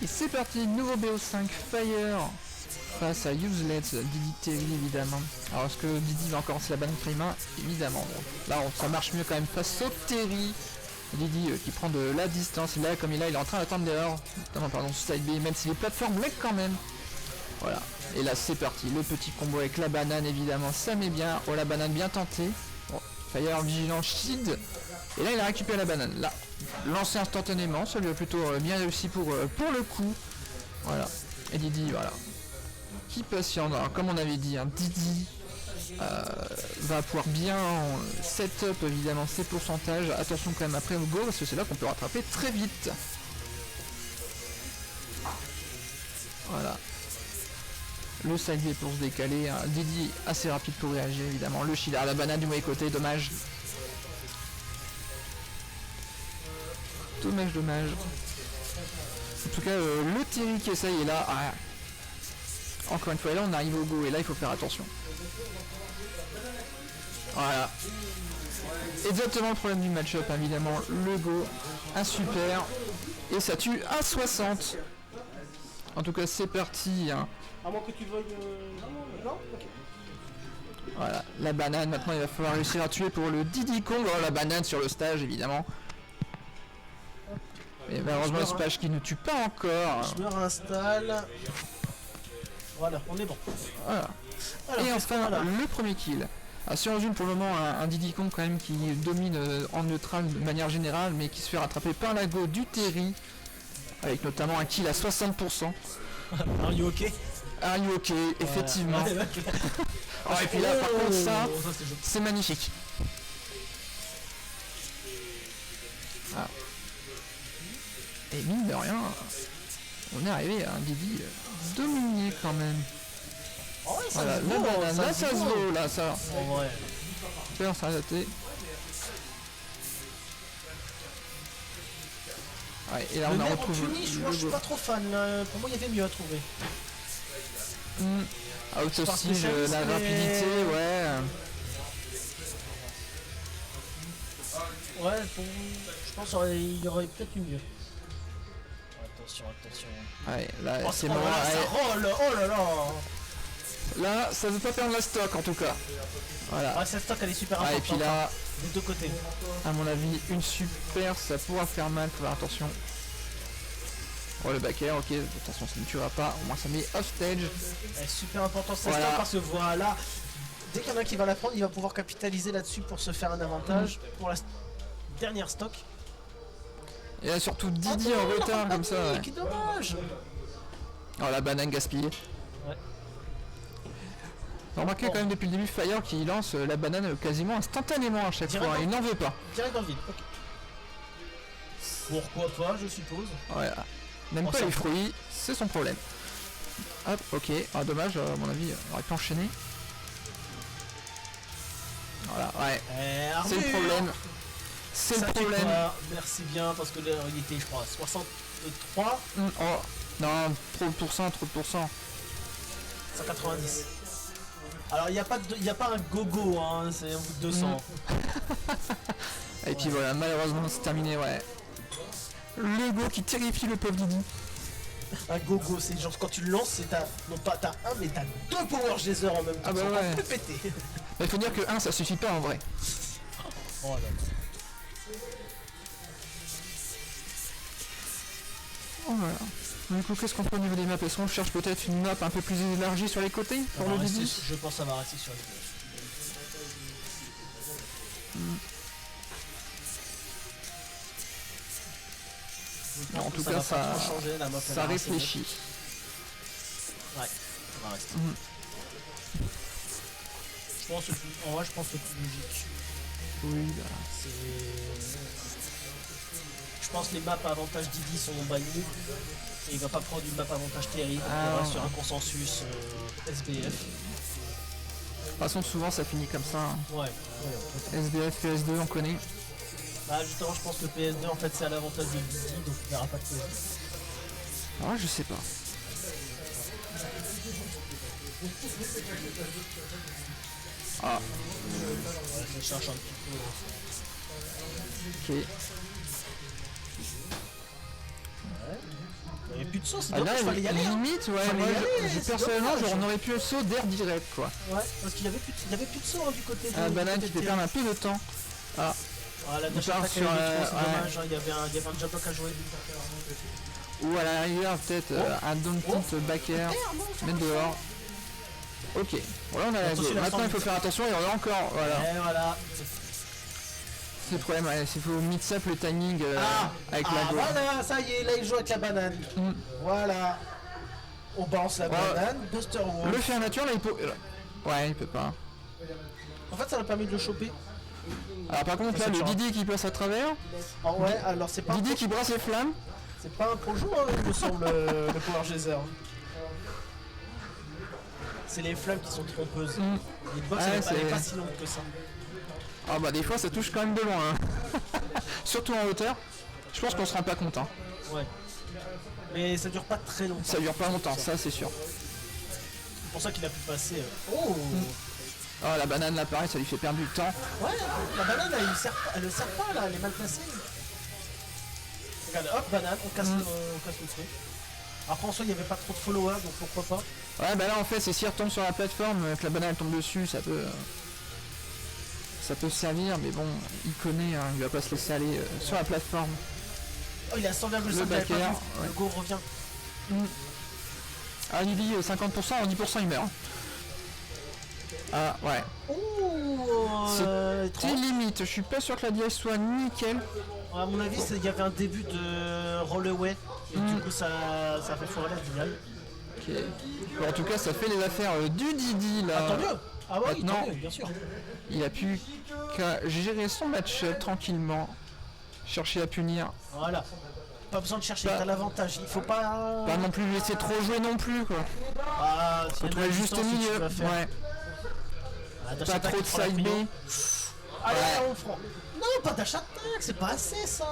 Et c'est parti, nouveau BO5 Fire face à Useless, Didi Terry évidemment. Alors est-ce que Didi va encore lancer la banane prima? Évidemment. Là ça marche mieux quand même face au Terry. Didi qui prend de la distance, et là comme il est en train d'attendre dehors, notamment pardon side B, même si les plateformes lag quand même. Voilà, et là c'est parti, le petit combo avec la banane évidemment, ça met bien. Oh la banane bien tentée. Bon, Fire vigilant shield. Et là il a récupéré la banane. Là, lancé instantanément, ça lui a plutôt bien réussi pour le coup. Voilà. Et Didi, voilà. Qui patiente, alors, comme on avait dit, hein, Didi va pouvoir bien setup évidemment ses pourcentages. Attention quand même après au go, parce que c'est là qu'on peut rattraper très vite. Voilà. Le side B pour se décaler, hein. Didi assez rapide pour réagir évidemment. Le shield à la banane du mauvais côté, dommage. Dommage. En tout cas, le Terry qui essaye, et là, encore une fois, et là on arrive au go, et là il faut faire attention. Voilà. Exactement le problème du match-up, évidemment, le go, un super, et ça tue à 60. En tout cas, c'est parti. Hein. À moins que tu veuilles... Non, ok. Voilà, la banane, maintenant il va falloir réussir à tuer pour le Diddy Kong. Oh, la banane sur le stage, évidemment. Et malheureusement, ce page qui ne tue pas encore. Je me réinstalle. Voilà, on est bon. Voilà. Alors, et enfin, le premier kill. Alors, si on résume pour le moment un Diddy Kong quand même qui domine en neutral de manière générale, mais qui se fait rattraper par la go du Terry, avec notamment un kill à 60%. Are you okay? Are you okay? Effectivement. Ouais, okay. Oh, et puis là, par contre, ça c'est magnifique. Ah. Et mine de rien, on est arrivé à un Didi dominé quand même. Oh ouais, ça voilà, se vaut, là ça se vaut, là ça. En vrai. On s'est arrêté. Ouais, et là on a retrouvé. Moi je suis pas trop fan, pour moi il y avait mieux à trouver. Out of siege, la rapidité, ouais. Ouais, je pense qu'il y aurait peut-être eu mieux. Attention. Ouais, là Oh, c'est bon. mort. Ça roll, oh là là. Là, ça veut pas perdre la stock en tout cas. Voilà. Ouais, cette stock elle est super importante. Et puis là, des deux côtés. À mon avis, une super, ça pourra faire mal, faut faire attention. Oh le back air, ok, attention ça ne tuera pas, au moins ça met off stage. Super important cette stock parce que voilà, dès qu'il y en a qui va la prendre, il va pouvoir capitaliser là-dessus pour se faire un avantage pour la dernière stock. Et là surtout Didi en retard comme ça. Ouais. Quel dommage. Oh la banane gaspillée. Ouais. Remarquez quand même depuis le début Fire qui lance la banane quasiment instantanément à chaque fois, il n'en veut pas. Direct dans le vide, ok. Pourquoi pas, je suppose. Voilà. N'aime pas les fruits, c'est son problème. Hop, ok. Ah dommage, à mon avis, on aurait pu enchaîner. Voilà, ouais. C'est le problème. C'est le problème. Merci bien, parce que là, il était, je crois, 63. Oh, non, trop de pourcents. 190. Alors, il n'y a pas un gogo, hein, c'est un bout de 200. Et puis voilà, malheureusement, c'est terminé, ouais. Le go qui terrifie le pauvre Didi. Un gogo, c'est genre quand tu le lances, c'est non pas t'as un, mais t'as deux power geyser en même temps. Ah bah ouais. Plus pété. Mais il faut dire que 1 ça suffit pas en vrai. Oh là. Oh voilà. Du coup, qu'est-ce qu'on fait au niveau des maps? Est-ce qu'on cherche peut-être une map un peu plus élargie sur les côtés pour le Didi? Je pense que ça va rester sur les deux. En tout cas, ça réfléchit. Ouais, ça va rester. En vrai, je pense que c'est plus logique. Oui, bah. Je pense que les maps à avantage Didi sont bannis. Et il va pas prendre une map avantage Terry. On reste sur un consensus SBF. De toute façon, souvent ça finit comme ça. Hein. Ouais. SBF, PS2, on connaît. Bah justement, je pense que PS2 en fait c'est à l'avantage de Didi, donc il verra pas de PS2. Ah, je sais pas. Ah. Je cherche un petit peu. Ok. Ouais. Et puis plus de saut, c'est Ah là, dommage, fallait y aller. Hein. limite, ouais, Fallait moi, y aller, c'est personnellement, dommage. on aurait pu le saut d'air direct, quoi. Ouais, parce qu'il y avait plus de saut hein, du côté de. Ah, du banane côté qui de fait perdre un peu de temps. Ah, Ah, la on dash part attack sur, avec le trou, c'est ouais. dommage, hein, il y avait un jab block à jouer. ou à la rigueur, peut-être un down tilt back air, mettre dehors. Ok, voilà, on a la Attention, go. la Maintenant, il forme. faut faire attention, il y en a encore, voilà. Et voilà. C'est le problème, ouais, il faut mix up le timing avec la go. Voilà, ça y est, là il joue avec la banane. Mm. Voilà. On balance la banane, Buster Wolf. Le fer nature, là, il peut... Ouais, il peut pas. En fait, ça m'a permis de le choper. Alors par contre, là, Ça le tue, hein. Didi qui passe à travers, Oh ouais, alors c'est pas, Didi qui brasse les flammes. c'est pas un projo, hein, il me semble, le Power Geyser. C'est les flammes qui sont trompeuses. Mm. Hitbox, Ouais, elle est c'est- pas si longue que ça. Ah bah des fois ça touche quand même de loin, hein. Surtout en hauteur. Je pense qu'on se rend pas compte, hein. Ouais. Mais ça dure pas très longtemps. Ça dure pas longtemps, ça c'est sûr. C'est pour ça qu'il a pu passer. Oh Oh la banane là pareil, ça lui fait perdre du temps. Ouais, la banane elle ne sert pas là, elle est mal placée. Regarde, hop, banane, on casse le truc. Après en soi il n'y avait pas trop de followers donc pourquoi pas. Ouais bah là en fait c'est s'il retombe sur la plateforme, que la banane tombe dessus, ça peut servir, mais bon, il connaît, hein, il va pas se laisser aller sur la plateforme. Oh il a 100,5, Le j'avais pas back air, vu. ouais. Le go revient. Ah il dit 50%, en 10% il meurt. Ah ouais. Ouh C'est étrange. limite, je suis pas sûr que la DI soit nickel. À mon avis il y avait un début de rollaway et du coup ça a fait foirer la finale. Ok. Bon, en tout cas ça fait les affaires du Didi là. Ah tant mieux. Ah ouais, maintenant- tant mieux, bien sûr. Il a pu qu'à gérer son match tranquillement, chercher à punir, Voilà. Pas besoin de chercher, Pas- t'as l'avantage. Il faut pas. pas non plus lui laisser trop jouer non plus quoi. Ah, s'il y a une Trouver le juste distance que tu milieu, vas faire. ouais. Ah, dash Pas attack trop qui de prend la side B. prio. Allez, Ouais. on prend. Non, pas dash attack, c'est pas assez ça.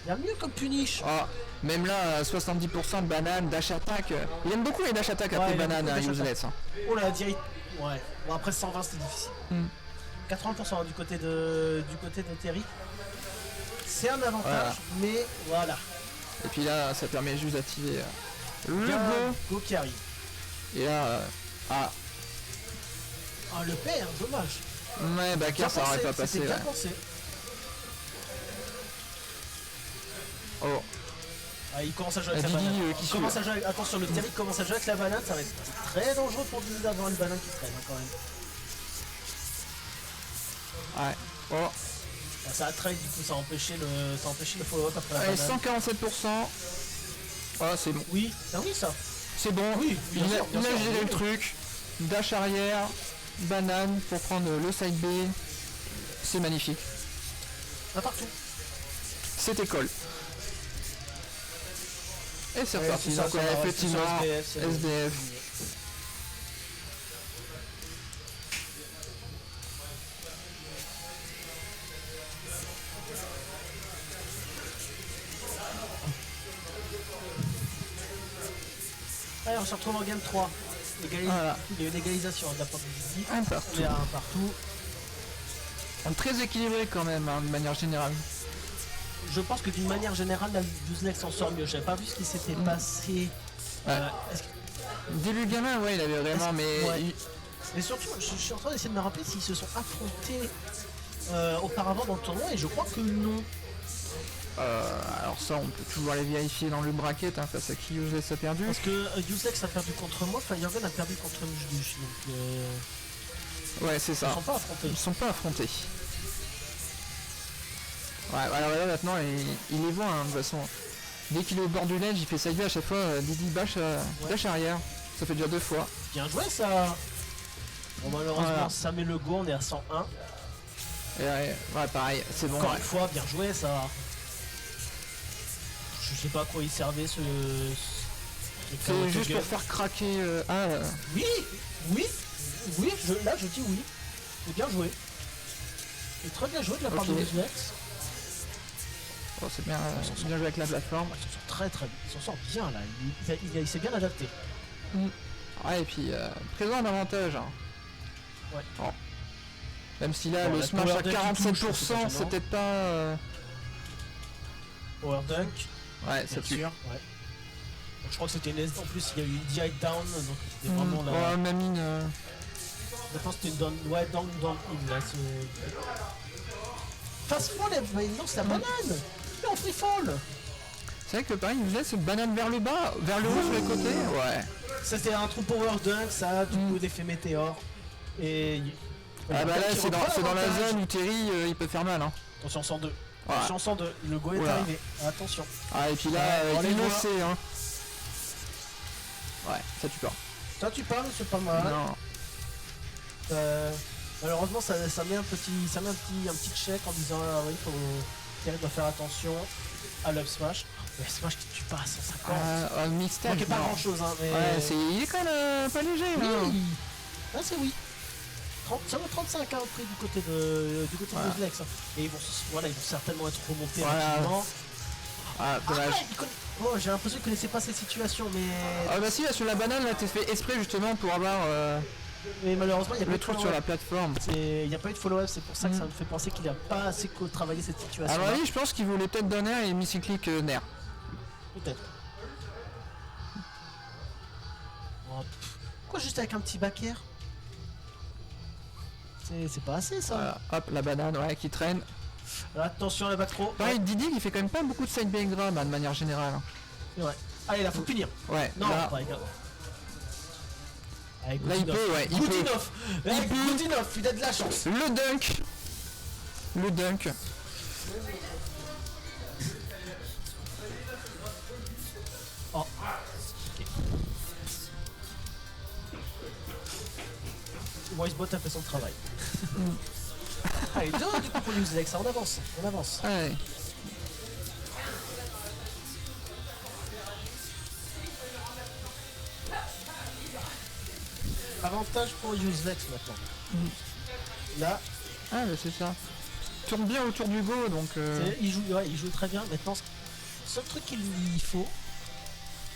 Il y a mieux comme punish. Ah, même là 70% de banane, dash attack. Il aime beaucoup les dash attack après Ouais, il aime banane, beaucoup hein, dash useless. Hein. Oh là, direct. Ouais. Bon, après 120, c'était difficile. 80% du côté de Terry. C'est un avantage, Voilà. mais voilà. Et puis là ça permet juste d'activer le Bien, go. go qui arrive. Et là, ah, Ah, le père, dommage. ouais, backer ça aurait pas passé. C'était bien Ouais. pensé. Oh, Ah, il commence à jouer avec Didi, la banane. qui Il suit, commence là. à jouer, attention, le Terry commence à jouer avec la banane, ça va être très dangereux pour Didi d'avoir une banane qui traîne hein, quand même. ouais. Oh, Ah, ça a traîné, du coup ça a empêché le follow-up après la allez, banane. 147%. Oh, c'est bon. Oui, ah oui ça. C'est bon, Oui, bien il a, sûr, bien il a sûr, géré oui. le truc. Dash arrière, banane pour prendre le side B. C'est magnifique. Un partout. C'était call. Et c'est Ouais, reparti. c'est ça, Donc ça ouais, va rester effectivement, sur SDF, c'est- SDF. Allez, on se retrouve en game 3. Voilà. Il y a une égalisation hein, de la part de Didi. Un partout. Il y a un partout. Très équilibré quand même, hein, de manière générale. Je pense que d'une manière générale, la Useless s'en sort mieux. J'avais pas vu ce qui s'était passé. Ouais. Est-ce que- Début gamin, ouais, il avait vraiment, mais Ouais. Et surtout, je suis en train d'essayer de me rappeler s'ils se sont affrontés auparavant dans le tournoi et je crois que non. alors ça, on peut toujours aller vérifier dans le bracket hein, face à qui Useless a perdu. Parce que Useless a perdu contre moi, Firegun a perdu contre Mjdush. Donc Ouais, c'est ils ça. sont pas affrontés. Ils sont pas affrontés. Ouais, alors là maintenant il les voit hein, de toute façon. Dès qu'il est au bord du ledge, il fait side B à chaque fois, Didi bash, dash arrière. Ça fait déjà 2 fois. Bien joué ça. Bon malheureusement Voilà. ça met le go, on est à 101. Et ouais, pareil, c'est bon. Encore Ouais. une fois, bien joué ça. Je sais pas à quoi il servait ce C'est juste pour faire craquer. Oui, oui, oui, là je dis oui. C'est bien joué. Et très bien joué de la part Ok. de Useless. Oh, c'est bien, bien joué avec la plateforme. Il s'en sort très très bien. Il s'en sort bien là. Il s'est bien adapté. Ouais, et puis présent un avantage. Hein. Ouais. Oh. Même si là Bon, le la smash power à dunk qui 47%, touche, c'est pas c'est gênant. peut-être pas. Power dunk. Ouais, ça Bien tue. sûr. Ouais. Je crois que c'était une S. En plus, il y a eu une DI down, donc c'était vraiment la. Ouais, ma mine. Je pense que c'était une down. Ouais, down in là. Fast fall, il lance la banane. Il est en free fall. C'est vrai que pareil, il nous laisse une banane vers le bas, vers le haut sur les côtés. Ouais. Ça, c'était un trou power dunk, ça a du coup l'effet météore. Et. Ah bah là, c'est dans la l'avantage. zone où Terry il peut faire mal. Hein. Attention 102. Ouais. Attention 102. Le go est Oula. arrivé. Attention. Ah, et puis là, on les voit. innocé, hein. Ouais, ça tue pas. Toi, tu parles, c'est pas mal. Non. Malheureusement, ça met un petit check en disant ah oui, Terry doit faire attention à l'up smash. Le smash qui tue pas à 150. Mixtape. Il pas grand chose, hein, mais. Ouais, il est quand même pas léger là. Oui. Ah, c'est oui. Ça vaut 35 hein, au prix du côté de Nuzlex. Hein. Et ils vont certainement être remontés rapidement. Ah, dommage. Oh, j'ai l'impression qu'ils connaissaient pas ces situations, mais. Ah bah si, là sur la banane, là t'es fait exprès justement pour avoir Mais malheureusement, il y a pas le eu de truc sur follow-up. la plateforme. Il n'y a pas eu de follow-up, c'est pour ça que ça me fait penser qu'il n'a pas assez travaillé cette situation. Alors oui, je pense qu'il voulait peut-être donner un et Missy Click Nair. Peut-être. Oh, pourquoi juste avec un petit back air? C'est pas assez ça. Voilà, hop, la banane, ouais, qui traîne. Attention la back throw. Pareil, Didi qui fait quand même pas beaucoup de side B grab de manière générale. C'est vrai. Allez, là, faut punir. Ouais, Non, là, pas grave. Avec là il peut, ouais, il peut. Goodinoff. Avec Goodinoff, il a de la chance. Le dunk. Le dunk. Oh. Ok. Wisebot a fait son travail. Allez, 2 du coup pour Nuzlex, on avance, on avance. Ouais. Avantage pour Useless maintenant. Là, Ah bah c'est ça. Tourne bien autour du go donc. il joue très bien. Maintenant, le seul truc qu'il lui faut,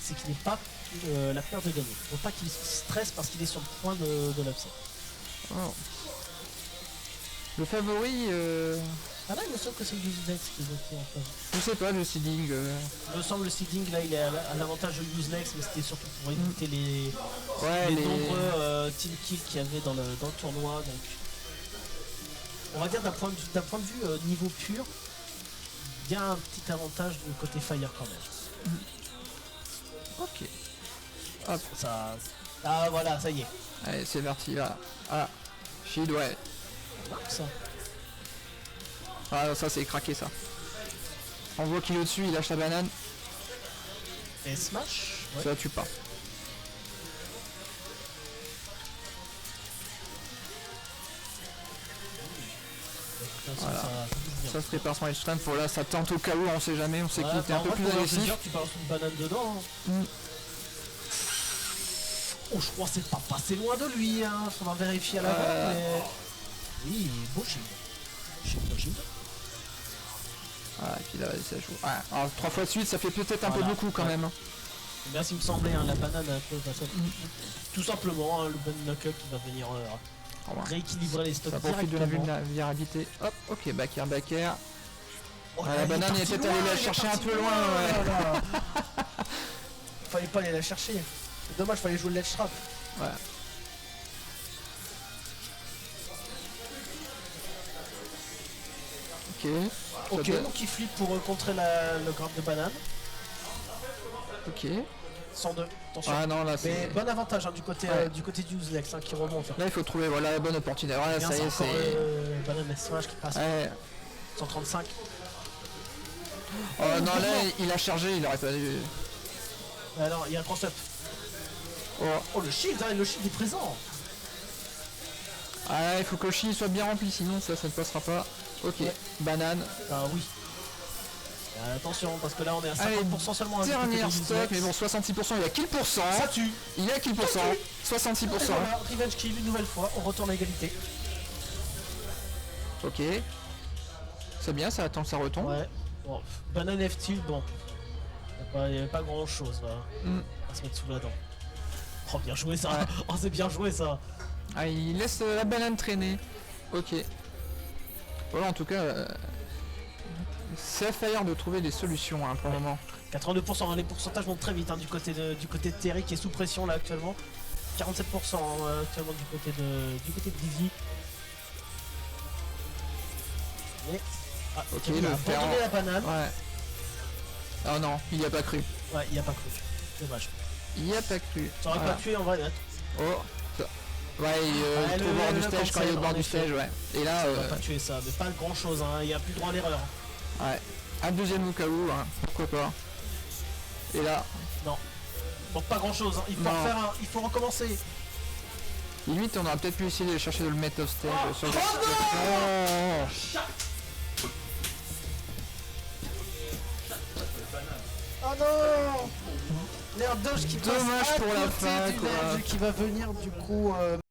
c'est qu'il n'ait pas la peur de gagner. Il ne faut pas qu'il stresse parce qu'il est sur le point de l'upset. Oh. Le favori, Ah là, il me semble que c'est Useless qui est en face. je sais pas le seeding. Il me semble le seeding là, il est à l'avantage de Useless, mais c'était surtout pour éviter les Ouais, nombreux team kills qu'il y avait dans le tournoi. Donc, on va dire d'un point de vue niveau pur, il y a un petit avantage du côté Fire quand même. Ok. Hop. Ça, ah voilà, ça y est. Allez, c'est parti là. Ah. Shield, ouais. Ça. Ah, ça c'est craqué ça. On voit qu'il est au-dessus, il lâche la banane. Et smash. Ouais. Ça tue pas. Voilà. Ça se prépare son edge strength. Voilà, ça tente au cas où, on sait jamais, on sait qu'il était un peu plus agressif. Tu balances une banane dedans. Hein. Oh, je crois que c'est pas passé loin de lui. Hein. Faudra vérifier à la fin, mais. Oui, beau shield. Ah, et puis là, ça joue. Ah, alors 3 fois de suite, ça fait peut-être un peu beaucoup quand même. C'est bien ce qu'il me semblait, hein, la banane un peu. Tout simplement, hein, le bon knuckle qui va venir rééquilibrer les stocks. Ça profite de la vulnérabilité. Hop, ok, back air. Oh, la banane est peut-être allée la chercher un peu loin. Ouais. Fallait pas aller la chercher. C'est dommage, fallait jouer le ledge trap. Ouais. Ok. Donc il flippe pour contrer le grab de banane. Ok. 102, attention. Ah non, là Mais c'est. bon avantage hein, du côté du Useless hein, qui remonte. Là, il faut trouver voilà, la bonne opportunité. Ouais, bien, ça y est, c'est. banane smash qui passe. Ouais. 135. Oh non, là, il a chargé, il aurait pas dû. Alors, il y a un cross-up. Oh, le shield, hein, le shield est présent. Ah, il faut que le shield soit bien rempli, sinon ça ne passera pas. Ok, banane. Ah oui. Attention, parce que là on est à 50% seulement. Dernière stock, mais bon, 66%, il a kill %. Ça tue. Il a kill %. 66%. Voilà, revenge kill une nouvelle fois, on retourne à égalité. Ok. C'est bien, ça attend que ça retombe. Ouais. Bon, banane F-tilt, bon. Il n'y avait pas grand chose là. On va se mettre sous la dent. Oh, bien joué ça. Ouais. Oh, c'est bien joué ça. Ah, il laisse la banane traîner. Ok. Voilà, en tout cas. C'est à Fire de trouver des solutions hein, pour le moment. 82%, les pourcentages montent très vite hein, du côté de Terry qui est sous pression là actuellement. 47% actuellement du côté de Dizzy. Mais... Ah, Ok, Terry le a fer. abandonné la banane. Ouais. Oh non, il y a pas cru. Ouais, il a pas cru. Dommage. Il y a pas cru. Ça aurait Voilà. pas tué en vrai. Oh. Ça- Ouais, il est au bord du stage quand il est au bord du stage, ouais. Et là, Ça va pas tuer ça, mais pas grand chose, hein. Il y a plus droit à l'erreur. ouais. Un deuxième au cas où, hein. Pourquoi pas. Et là, Non. Donc pas grand chose, hein. Il faut Non. refaire il faut recommencer. limite, on aurait peut-être pu essayer de chercher de le mettre off stage. Oh, sur le... oh Oh. Oh non! L'air Doge qui passe Dommage à pour la côté fin, du quoi. ledge qui va venir du coup